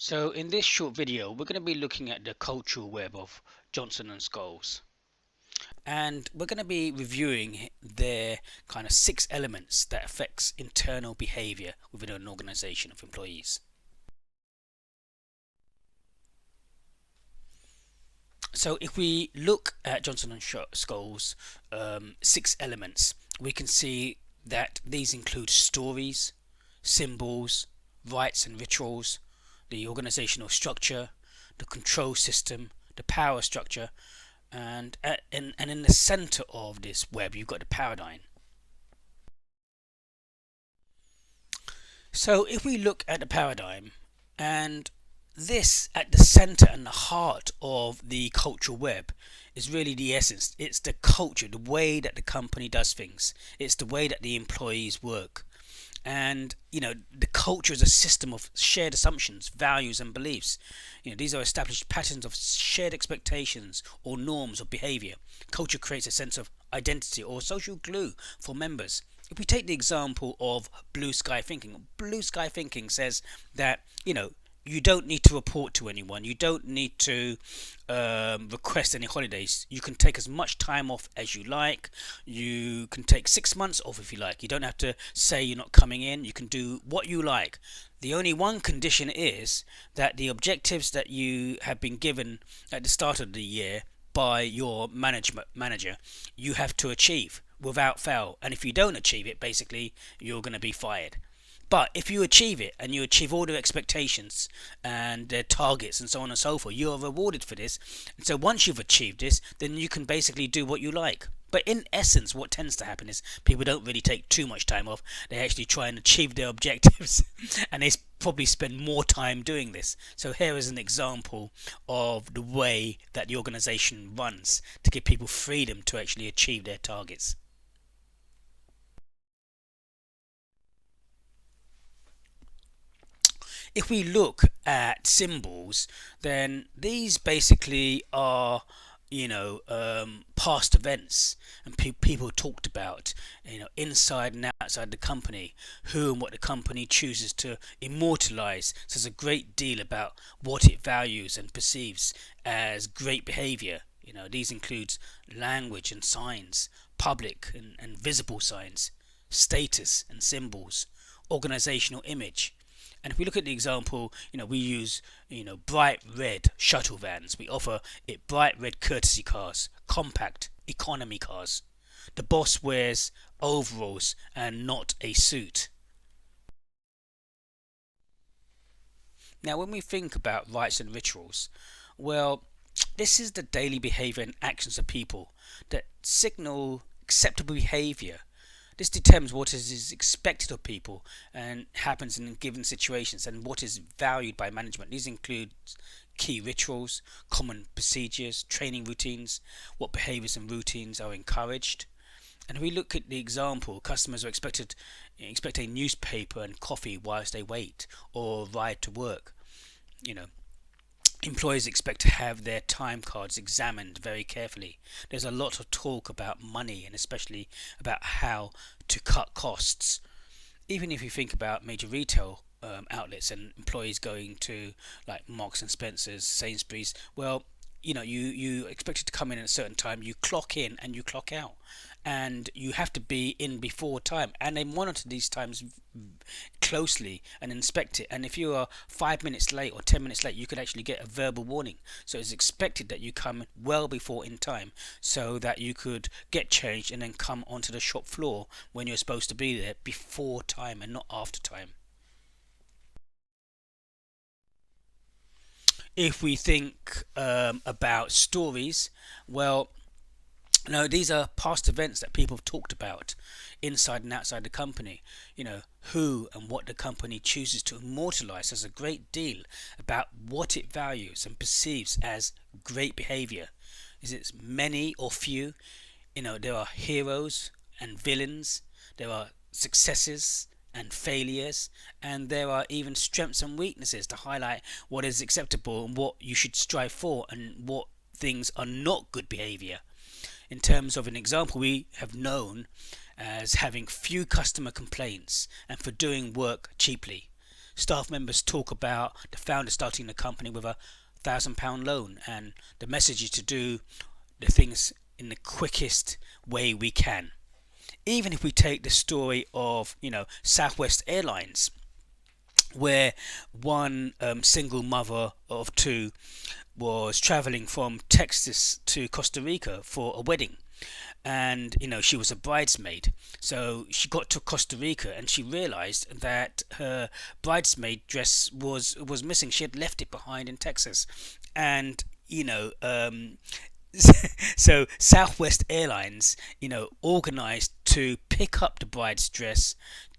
So in this short video, we're going to be looking at the cultural web of Johnson and Scholes, and we're going to be reviewing their kind of 6 elements that affects internal behavior within an organization of employees. So if we look at Johnson and Scholes' 6 elements, we can see that these include stories, symbols, rites and rituals, the organizational structure, the control system, the power structure, and in the center of this web you've got the paradigm. So if we look at the paradigm, and this at the center and the heart of the cultural web is really the essence. It's the culture, the way that the company does things. It's the way that the employees work. And the culture is a system of shared assumptions, values and beliefs. These are established patterns of shared expectations or norms of behavior. Culture creates a sense of identity or social glue for members. If we take the example of blue sky thinking says that you don't need to report to anyone. You don't need to request any holidays. You can take as much time off as you like. You can take 6 months off if you like. You don't have to say you're not coming in. You can do what you like. The only one condition is that the objectives that you have been given at the start of the year by your manager, you have to achieve without fail. And if you don't achieve it, basically, you're going to be fired. But if you achieve it and you achieve all their expectations and their targets and so on and so forth, you are rewarded for this. And so once you've achieved this, then you can basically do what you like. But in essence, what tends to happen is people don't really take too much time off. They actually try and achieve their objectives and they probably spend more time doing this. So here is an example of the way that the organization runs to give people freedom to actually achieve their targets. If we look at symbols, then these basically are past events and people talked about inside and outside the company, who and what the company chooses to immortalize. So there's a great deal about what it values and perceives as great behavior. These includes language and signs, public and visible signs, status and symbols, organizational image. And if we look at the example, we use, bright red shuttle vans. We offer it bright red courtesy cars, compact economy cars. The boss wears overalls and not a suit. Now, when we think about rites and rituals, well, this is the daily behavior and actions of people that signal acceptable behavior. This determines what is expected of people and happens in given situations and what is valued by management. These include key rituals, common procedures, training routines, what behaviors and routines are encouraged. And if we look at the example, customers are expect a newspaper and coffee whilst they wait or ride to work. Employees expect to have their time cards examined very carefully. There's a lot of talk about money and especially about how to cut costs. Even if you think about major retail outlets and employees going to like Marks and Spencer's, Sainsbury's, well, you expected to come in at a certain time, you clock in and you clock out, and you have to be in before time, and they monitor these times closely and inspect it. And if you are 5 minutes late or 10 minutes late, you could actually get a verbal warning. So it's expected that you come well before in time so that you could get changed and then come onto the shop floor when you're supposed to be there before time and not after time. If we think about stories, well, these are past events that people have talked about inside and outside the company. Who and what the company chooses to immortalize has a great deal about what it values and perceives as great behavior. Is it many or few? There are heroes and villains. There are successes and failures, and there are even strengths and weaknesses to highlight what is acceptable and what you should strive for and what things are not good behavior. In terms of an example, we have known as having few customer complaints and for doing work cheaply. Staff members talk about the founder starting the company with £1,000 loan, and the message is to do the things in the quickest way we can. Even if we take the story of, Southwest Airlines, where one single mother of two was traveling from Texas to Costa Rica for a wedding, and she was a bridesmaid. So she got to Costa Rica and she realized that her bridesmaid dress was missing. She had left it behind in Texas, and so Southwest Airlines, organized to pick up the bride's dress,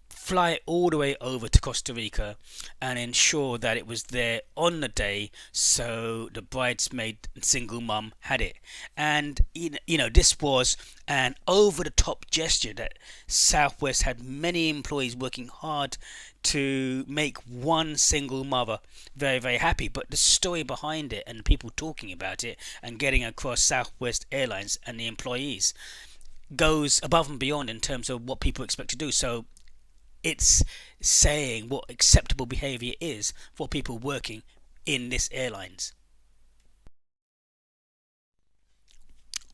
fly it all the way over to Costa Rica, and ensure that it was there on the day, so the bridesmaid single mum had it. And this was an over the top gesture that Southwest had many employees working hard to make one single mother very, very happy. But the story behind it and people talking about it and getting across Southwest Airlines and the employees goes above and beyond in terms of what people expect to do. So it's saying what acceptable behavior is for people working in this airlines.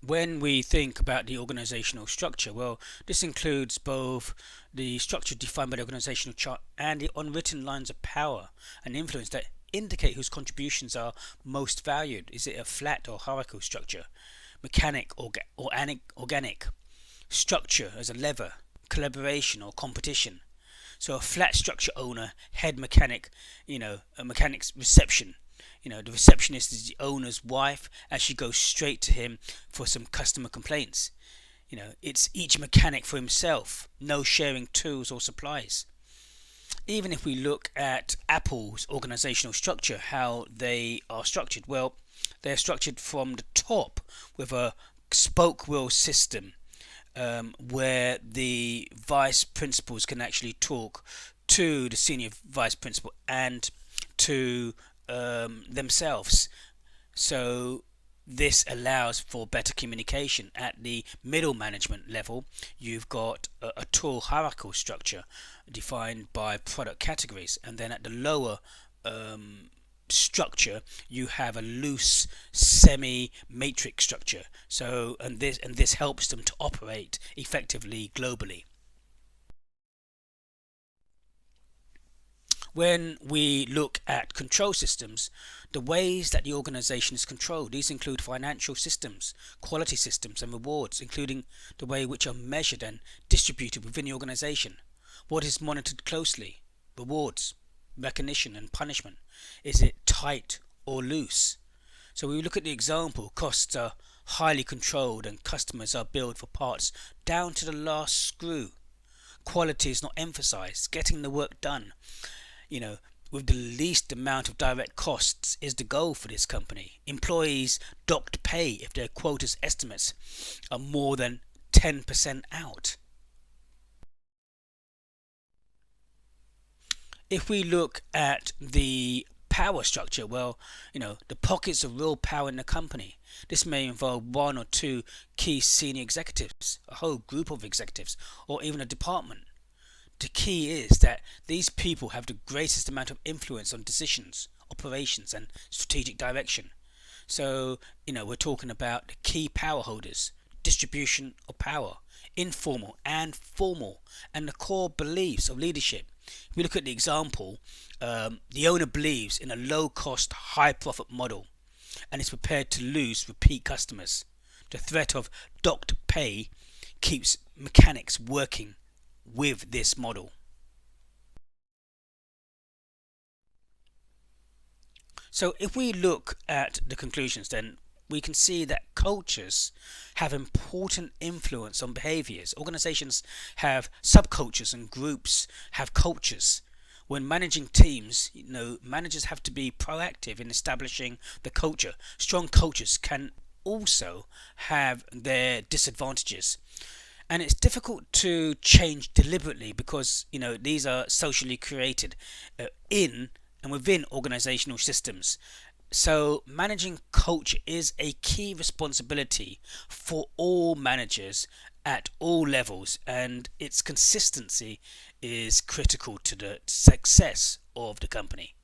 When we think about the organizational structure, well, this includes both the structure defined by the organizational chart and the unwritten lines of power and influence that indicate whose contributions are most valued. Is it a flat or hierarchical structure? Mechanic or organic? Structure as a lever, collaboration or competition? So a flat structure owner, head mechanic, a mechanic's reception. The receptionist is the owner's wife as she goes straight to him for some customer complaints. It's each mechanic for himself, no sharing tools or supplies. Even if we look at Apple's organizational structure, how they are structured, well, they're structured from the top with a spoke wheel system, where the vice principals can actually talk to the senior vice principal and to themselves. So this allows for better communication. At the middle management level, you've got a tall hierarchical structure defined by product categories, and then at the lower structure you have a loose semi-matrix structure. So and this helps them to operate effectively globally. When we look at control systems, the ways that the organization is controlled, these include financial systems, quality systems and rewards, including the way which are measured and distributed within the organization. What is monitored closely? Rewards, recognition and punishment. Is it tight or loose? So we look at the example, costs are highly controlled and customers are billed for parts down to the last screw. Quality is not emphasized. Getting the work done, with the least amount of direct costs is the goal for this company. Employees docked pay if their quotas estimates are more than 10% out. If we look at the power structure, well, the pockets of real power in the company. This may involve one or two key senior executives, a whole group of executives, or even a department. The key is that these people have the greatest amount of influence on decisions, operations, and strategic direction. So, we're talking about the key power holders, distribution of power, informal and formal, and the core beliefs of leadership. If we look at the example, the owner believes in a low-cost, high-profit model and is prepared to lose repeat customers. The threat of docked pay keeps mechanics working with this model. So if we look at the conclusions, then we can see that cultures have important influence on behaviors. Organizations have subcultures and groups have cultures. When managing teams, managers have to be proactive in establishing the culture. Strong cultures can also have their disadvantages. And it's difficult to change deliberately because these are socially created in and within organizational systems. So managing culture is a key responsibility for all managers at all levels, and its consistency is critical to the success of the company.